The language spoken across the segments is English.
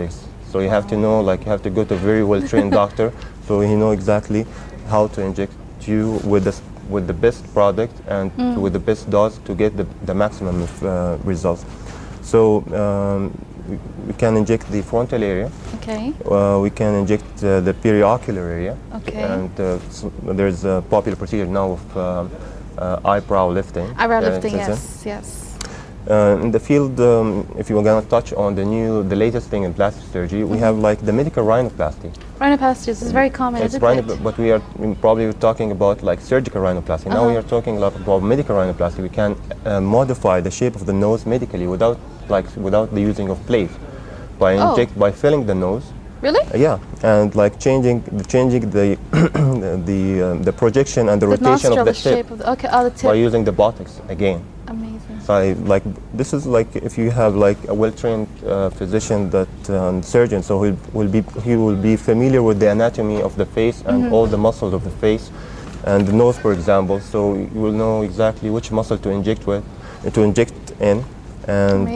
So you have to know, like you have to go to a very well-trained doctor, so he know exactly how to inject you with the best product and with the best dose to get the maximum of results. So we can inject the frontal area. Okay. We can inject the periocular area. Okay. And there's a popular procedure now of eyebrow lifting. Eyebrow lifting, yes. In the field, if you were going to touch on the latest thing in plastic surgery, we have like the medical rhinoplasty. Rhinoplasty is very common, isn't it? But we are probably talking about like surgical rhinoplasty. Now we are talking about medical rhinoplasty. We can modify the shape of the nose medically without the using of plates, by filling the nose. Really? Yeah, and like changing the the projection and the rotation of the tip, the tip by using the buttocks again. Amazing. So this is like if you have like a well-trained physician surgeon, so he will be familiar with the anatomy of the face and all the muscles of the face and the nose, for example. So you will know exactly which muscle to inject in. And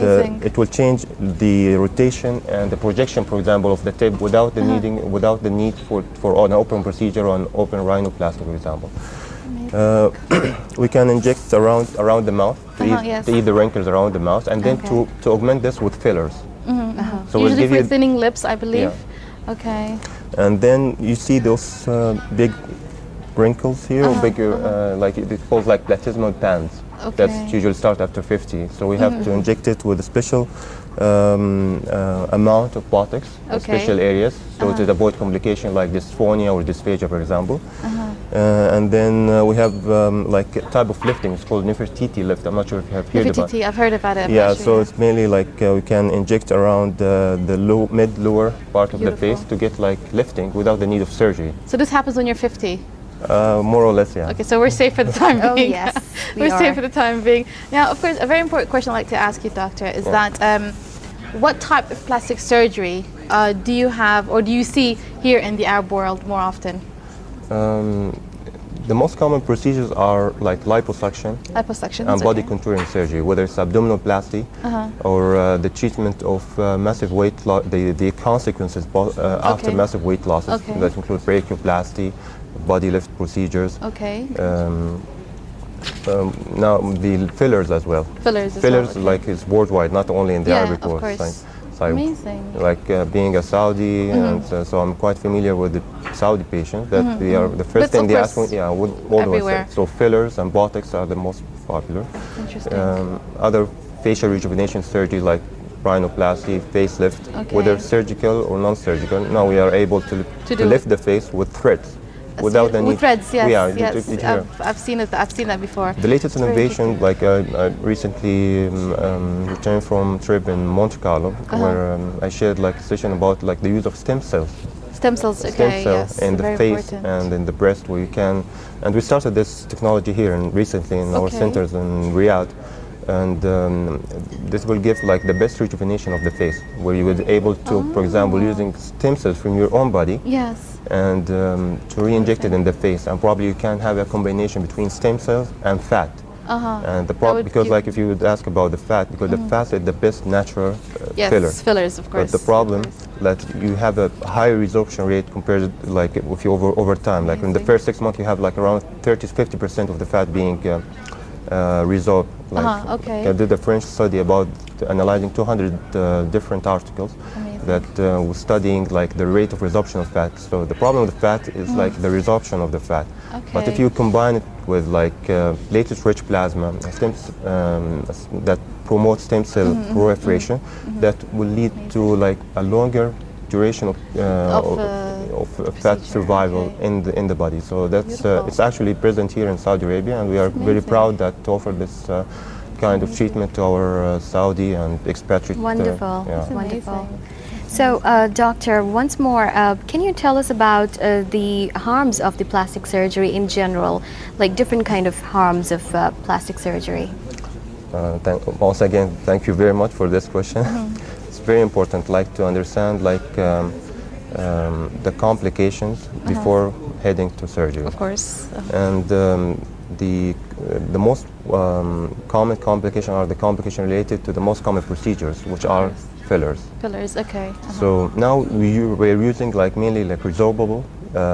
it will change the rotation and the projection, for example, of the tip without the need for an open procedure or an open rhinoplasty, for example. We can inject around the mouth to eat the wrinkles around the mouth, and then to augment this with fillers. So usually for thinning lips, I believe. Yeah. Okay. And then you see those big wrinkles here, or bigger, like it calls like platysmal bands. Okay. That's usually start after 50. So we have to inject it with a special amount of buttocks in special areas, so to avoid complication like dysphonia or dysphagia, for example. And then we have like a type of lifting. It's called Nefertiti lift. I'm not sure if you have heard about it. Nefertiti, I've heard about it. Yeah, so it's mainly like we can inject around the mid-lower part of the face to get like lifting without the need of surgery. So this happens when you're 50? More or less, yeah. Okay, so we're safe for the time being. Oh, yes, we're safe for the time being. Now, of course, a very important question I'd like to ask you, Doctor, is that what type of plastic surgery do you have or do you see here in the Arab world more often? The most common procedures are like liposuction and body contouring surgery, whether it's abdominoplasty or the treatment of massive weight loss, the consequences after massive weight losses that include brachioplasty, body lift procedures. Okay. Now the fillers as well. Fillers like is worldwide, not only in the Arabic world. Amazing. Like being a Saudi, and so I'm quite familiar with the Saudi patients. That they are the first thing they ask me. Yeah, would always say. So fillers and buttocks are the most popular. Interesting. Other facial rejuvenation surgery like rhinoplasty, facelift, whether surgical or non-surgical. Now we are able to lift the face with threads. Without the need. With threads, yes. Yeah, I've seen it. I've seen that before. The latest innovation, like I recently returned from a trip in Monte Carlo, where I shared like a session about like the use of stem cells. Stem cells, in the face and in the breast, where you can. And we started this technology here recently in our centers in Riyadh. And this will give like the best rejuvenation of the face, where you would be able to, for example, using stem cells from your own body. Yes. And to re-inject it in the face, and probably you can have a combination between stem cells and fat. And the problem, because like if you would ask about the fat, because the fat is the best natural filler. Fillers, of course. But the problem that you have a higher resorption rate compared to like if you over time. Like in the first 6 months, you have like around 30 to 50% of the fat being resolved. Like I did a French study about analyzing 200 different articles that was studying like the rate of resorption of fat. So the problem with the fat is like the resorption of the fat. But if you combine it with like latest rich plasma that promotes stem cell proliferation, that will lead to like a longer duration of fat survival in the body. So that's it's actually present here in Saudi Arabia, and we are very proud that to offer this kind of treatment to our Saudi and expatriate. Wonderful, wonderful. So, Doctor, once more, can you tell us about the harms of the plastic surgery in general, like different kind of harms of plastic surgery? Once again, thank you very much for this question. It's very important, like to understand, like the complications before heading to surgery. Of course. And the most common complication are the complication related to the most common procedures, which are fillers. Fillers, okay. So now we're using like mainly like resorbable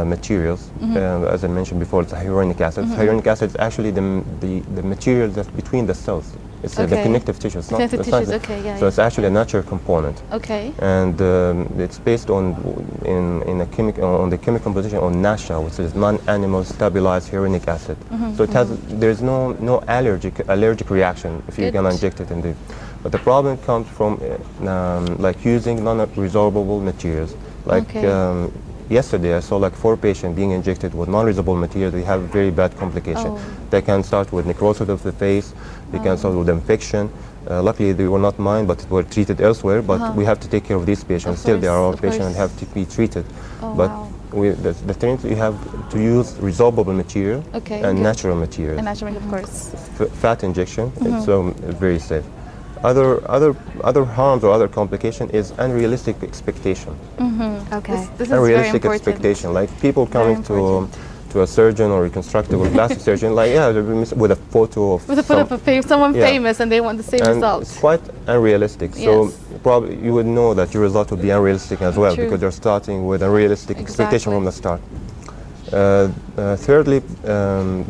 materials. As I mentioned before, it's hyaluronic acid. Hyaluronic acid is actually the material that's between the cells. It's the connective tissue. It's connective not, tissues, not, okay, yeah. So it's actually a natural component. Okay. And it's based on on the chemical composition on NASHA, which is non-animal stabilized hyaluronic acid. So it has there's no allergic reaction if you're gonna inject it in the. But the problem comes from like using non-resorbable materials. Like yesterday, I saw like 4 patients being injected with non-resorbable materials. They have very bad complication. They can start with necrosis of the face. They can start with infection. Luckily, they were not mine, but were treated elsewhere. But we have to take care of these patients. Still, they are our patients and have to be treated. But the thing is, you have to use resorbable material and natural material. And natural, of course. Fat injection. It's very safe. Other harms or other complication is unrealistic expectation. Okay. This is Unrealistic very important. expectation, like people coming to a surgeon or reconstructive or plastic surgeon, like with a photo of someone famous, and they want the same and results. it's quite unrealistic. So probably you would know that your result would be unrealistic as well, because you're starting with unrealistic expectation from the start. Thirdly,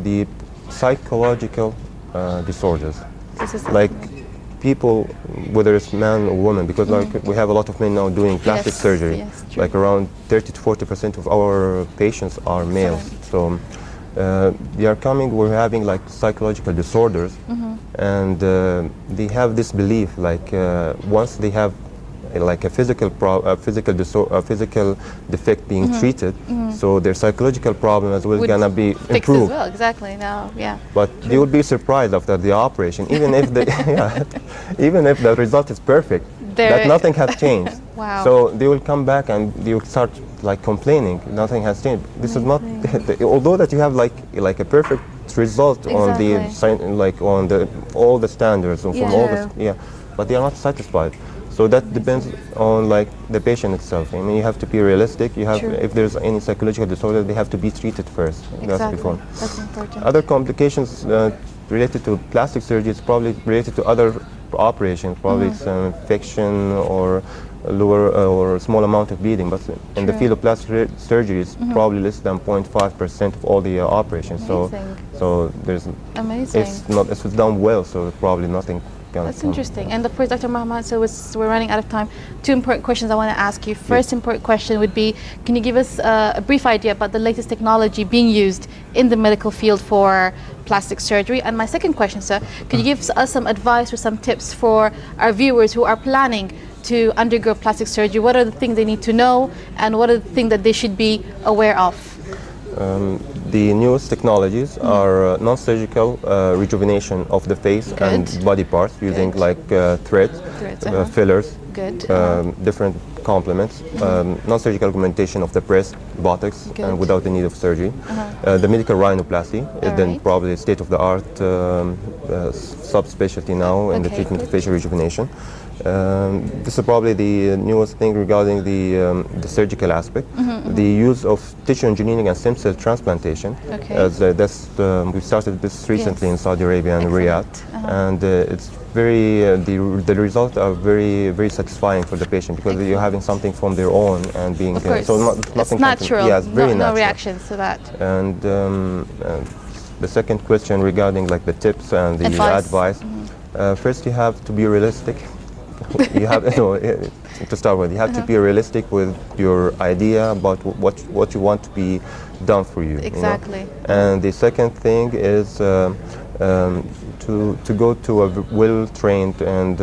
the psychological disorders, like people, whether it's man or woman, because like we have a lot of men now doing plastic surgery. Like around 30 to 40% of our patients are males. So they are coming, we're having like psychological disorders, and they have this belief like once they have like a physical defect being treated, so their psychological problem as well is gonna be improved. As well, exactly. Now, But they would be surprised after the operation, even if the even if the result is perfect, that nothing has changed. Wow. So they will come back and they will start like complaining. Nothing has changed. This is not. Although that you have like a perfect result on the all the standards and from all the but they are not satisfied. So that depends on like the patient itself. I mean, you have to be realistic. You have, if there's any psychological disorder, they have to be treated first. That's before. That's important. Other complications related to plastic surgery is probably related to other operations. Probably it's infection or lower or small amount of bleeding. But in the field of plastic surgery, it's probably less than 0.5% of all the operations. So there's if it's done well, so probably nothing. That's interesting. And of course, Dr. Muhammad, so we're running out of time. 2 important questions I want to ask you. First important question would be, can you give us a brief idea about the latest technology being used in the medical field for plastic surgery? And my second question, sir, could you give us some advice or some tips for our viewers who are planning to undergo plastic surgery? What are the things they need to know, and what are the things that they should be aware of? The newest technologies are non-surgical rejuvenation of the face and body parts using like threads, fillers, different complements, non-surgical augmentation of the breast, buttocks, and without the need of surgery. The medical rhinoplasty is then probably state-of-the-art subspecialty now in the treatment of facial rejuvenation. This is probably the newest thing regarding the surgical aspect. The use of tissue engineering and stem cell transplantation. As we started this recently in Saudi Arabia and Riyadh, and it's very the results are very satisfying for the patient, because you're having something from their own and being so nothing. It's natural. It's very natural. No reactions to that. And the second question regarding like the tips and the advice. First, you have to be realistic. You have to start with. You have to be realistic with your idea about what you want to be done for you. Exactly. You know? And the second thing is to go to a well-trained and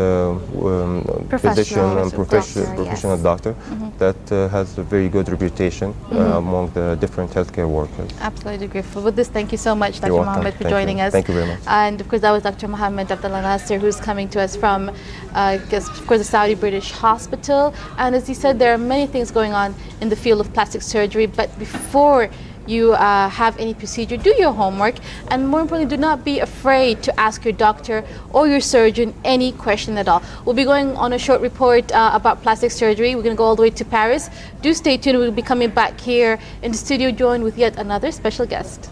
physician and professional doctor that has a very good reputation among the different healthcare workers. Absolutely grateful. With this, thank you so much, Dr. Muhammad, for joining us. Thank you very much. And of course, that was Dr. Muhammad Nasser, who's coming to us from, of course, the Saudi British Hospital. And as he said, there are many things going on in the field of plastic surgery. But before you have any procedure, do your homework, and more importantly, do not be afraid to ask your doctor or your surgeon any question at all. We'll be going on a short report about plastic surgery. We're going to go all the way to Paris. Do stay tuned. We'll be coming back here in the studio, joined with yet another special guest.